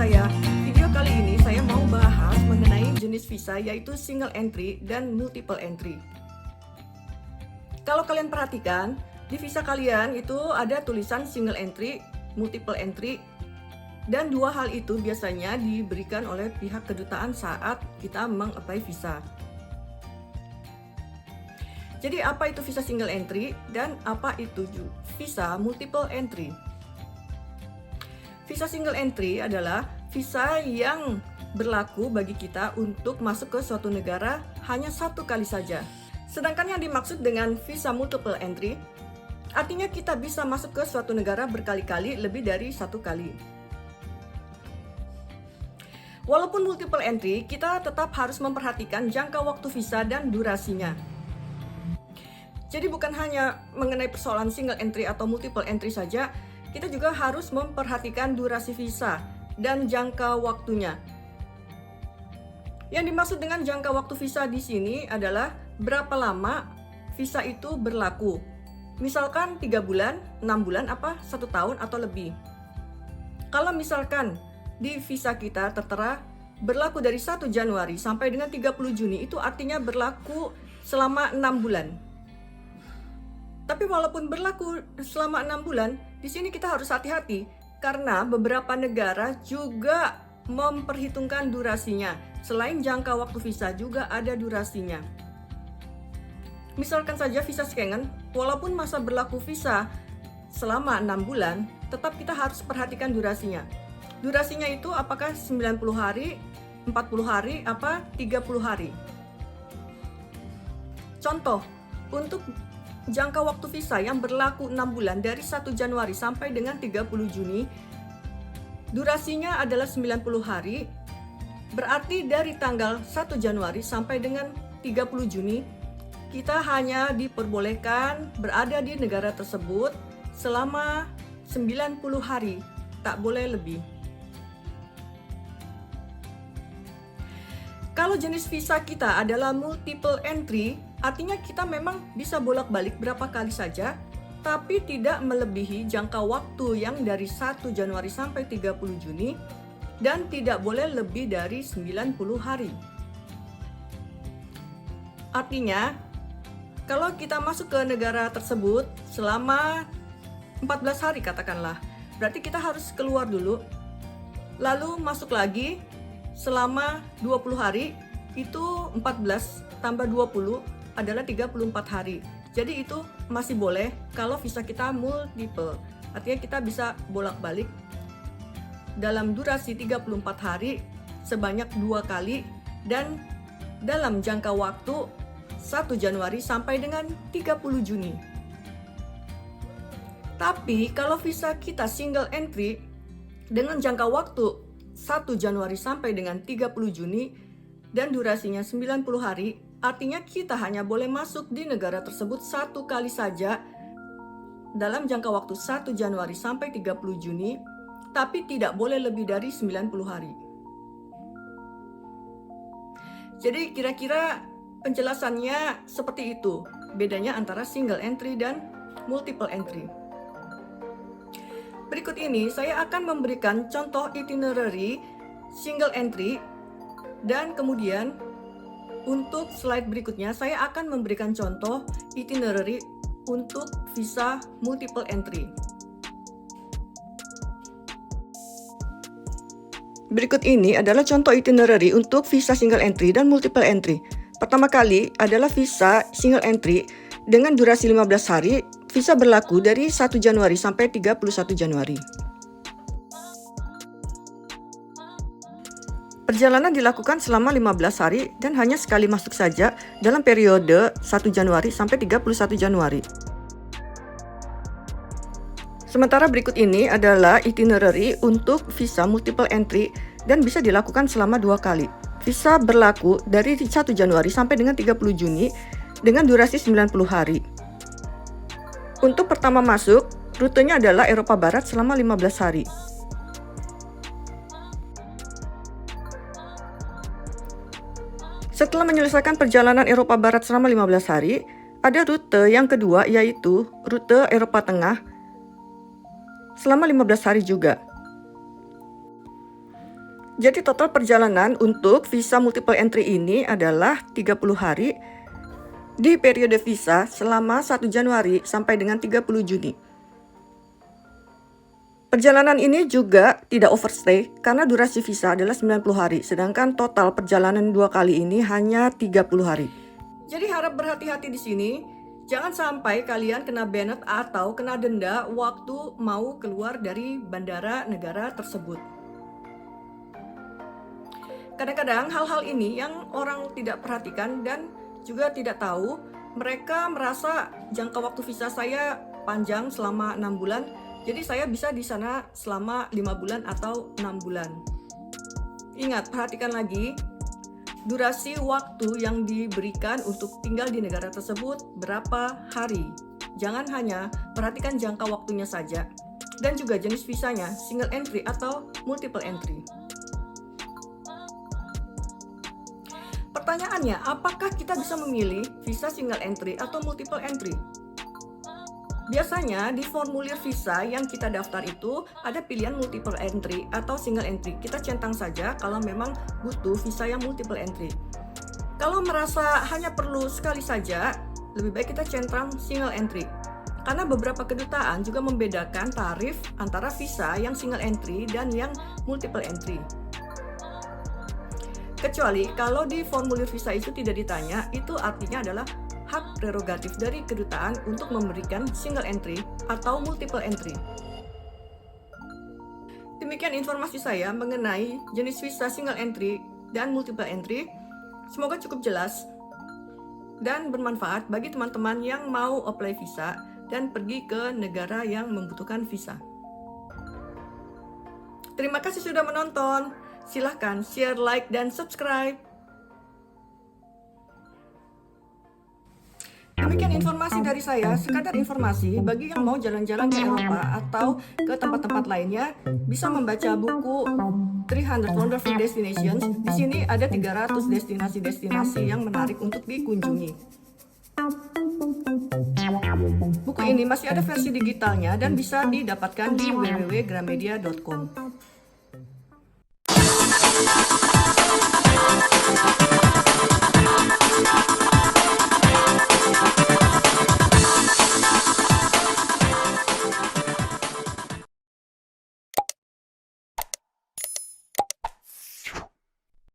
saya. Video kali ini saya mau bahas mengenai jenis visa yaitu single entry dan multiple entry. Kalau kalian perhatikan, di visa kalian itu ada tulisan single entry, multiple entry, dan dua hal itu biasanya diberikan oleh pihak kedutaan saat kita meng-apply visa. Jadi apa itu visa single entry dan apa itu visa multiple entry? Visa single entry adalah visa yang berlaku bagi kita untuk masuk ke suatu negara hanya satu kali saja. Sedangkan yang dimaksud dengan visa multiple entry, artinya kita bisa masuk ke suatu negara berkali-kali lebih dari satu kali. Walaupun multiple entry, kita tetap harus memperhatikan jangka waktu visa dan durasinya. Jadi bukan hanya mengenai persoalan single entry atau multiple entry saja, kita juga harus memperhatikan durasi visa dan jangka waktunya. Yang dimaksud dengan jangka waktu visa di sini adalah berapa lama visa itu berlaku. Misalkan 3 bulan, 6 bulan, 1 tahun atau lebih. Kalau misalkan di visa kita tertera berlaku dari 1 Januari sampai dengan 30 Juni, itu artinya berlaku selama 6 bulan. Tapi walaupun berlaku selama 6 bulan, di sini kita harus hati-hati karena beberapa negara juga memperhitungkan durasinya. Selain jangka waktu visa juga ada durasinya. Misalkan saja visa Schengen, walaupun masa berlaku visa selama 6 bulan, tetap kita harus perhatikan durasinya. Durasinya itu apakah 90 hari, 40 hari, 30 hari. Contoh, untuk jangka waktu visa yang berlaku 6 bulan dari 1 Januari sampai dengan 30 Juni, durasinya adalah 90 hari, berarti dari tanggal 1 Januari sampai dengan 30 Juni, kita hanya diperbolehkan berada di negara tersebut selama 90 hari, tak boleh lebih. Kalau jenis visa kita adalah multiple entry, artinya kita memang bisa bolak-balik berapa kali saja, tapi tidak melebihi jangka waktu yang dari 1 Januari sampai 30 Juni dan tidak boleh lebih dari 90 hari. Artinya, kalau kita masuk ke negara tersebut selama 14 hari katakanlah, berarti kita harus keluar dulu, lalu masuk lagi selama 20 hari, itu 14 tambah 20 adalah 34 hari. Jadi itu masih boleh kalau visa kita multiple. Artinya kita bisa bolak-balik dalam durasi 34 hari sebanyak 2 kali dan dalam jangka waktu 1 Januari sampai dengan 30 Juni. Tapi kalau visa kita single entry dengan jangka waktu 1 Januari sampai dengan 30 Juni dan durasinya 90 hari, artinya kita hanya boleh masuk di negara tersebut satu kali saja dalam jangka waktu 1 Januari sampai 30 Juni, tapi tidak boleh lebih dari 90 hari. Jadi kira-kira penjelasannya seperti itu, bedanya antara single entry dan multiple entry. Berikut ini saya akan memberikan contoh itinerary single entry dan kemudian untuk slide berikutnya saya akan memberikan contoh itinerary untuk visa multiple entry. Berikut ini adalah contoh itinerary untuk visa single entry dan multiple entry. Pertama kali adalah visa single entry dengan durasi 15 hari, visa berlaku dari 1 Januari sampai 31 Januari. Perjalanan dilakukan selama 15 hari dan hanya sekali masuk saja dalam periode 1 Januari sampai 31 Januari. Sementara berikut ini adalah itinerary untuk visa multiple entry dan bisa dilakukan selama 2 kali. Visa berlaku dari 1 Januari sampai dengan 30 Juni dengan durasi 90 hari. Untuk pertama masuk, rutenya adalah Eropa Barat selama 15 hari. Setelah menyelesaikan perjalanan Eropa Barat selama 15 hari, ada rute yang kedua yaitu rute Eropa Tengah selama 15 hari juga. Jadi total perjalanan untuk visa multiple entry ini adalah 30 hari di periode visa selama 1 Januari sampai dengan 30 Juni. Perjalanan ini juga tidak overstay karena durasi visa adalah 90 hari, sedangkan total perjalanan 2 kali ini hanya 30 hari. Jadi harap berhati-hati di sini, jangan sampai kalian kena banned atau kena denda waktu mau keluar dari bandara negara tersebut. Kadang-kadang hal-hal ini yang orang tidak perhatikan dan juga tidak tahu, mereka merasa jangka waktu visa saya panjang selama 6 bulan, jadi saya bisa di sana selama 5 bulan atau 6 bulan. Ingat, perhatikan lagi, durasi waktu yang diberikan untuk tinggal di negara tersebut berapa hari. Jangan hanya perhatikan jangka waktunya saja, dan juga jenis visanya, single entry atau multiple entry. Pertanyaannya, apakah kita bisa memilih visa single entry atau multiple entry? Biasanya di formulir visa yang kita daftar itu ada pilihan multiple entry atau single entry. Kita centang saja kalau memang butuh visa yang multiple entry. Kalau merasa hanya perlu sekali saja, lebih baik kita centang single entry. Karena beberapa kedutaan juga membedakan tarif antara visa yang single entry dan yang multiple entry. Kecuali kalau di formulir visa itu tidak ditanya, itu artinya adalah hak prerogatif dari kedutaan untuk memberikan single entry atau multiple entry. Demikian informasi saya mengenai jenis visa single entry dan multiple entry. Semoga cukup jelas dan bermanfaat bagi teman-teman yang mau apply visa dan pergi ke negara yang membutuhkan visa. Terima kasih sudah menonton. Silahkan share, like, dan subscribe. Demikian informasi dari saya, sekadar informasi bagi yang mau jalan-jalan ke Eropa atau ke tempat-tempat lainnya, bisa membaca buku 300 Wonderful Destinations. Di sini ada 300 destinasi-destinasi yang menarik untuk dikunjungi. Buku ini masih ada versi digitalnya dan bisa didapatkan di www.gramedia.com.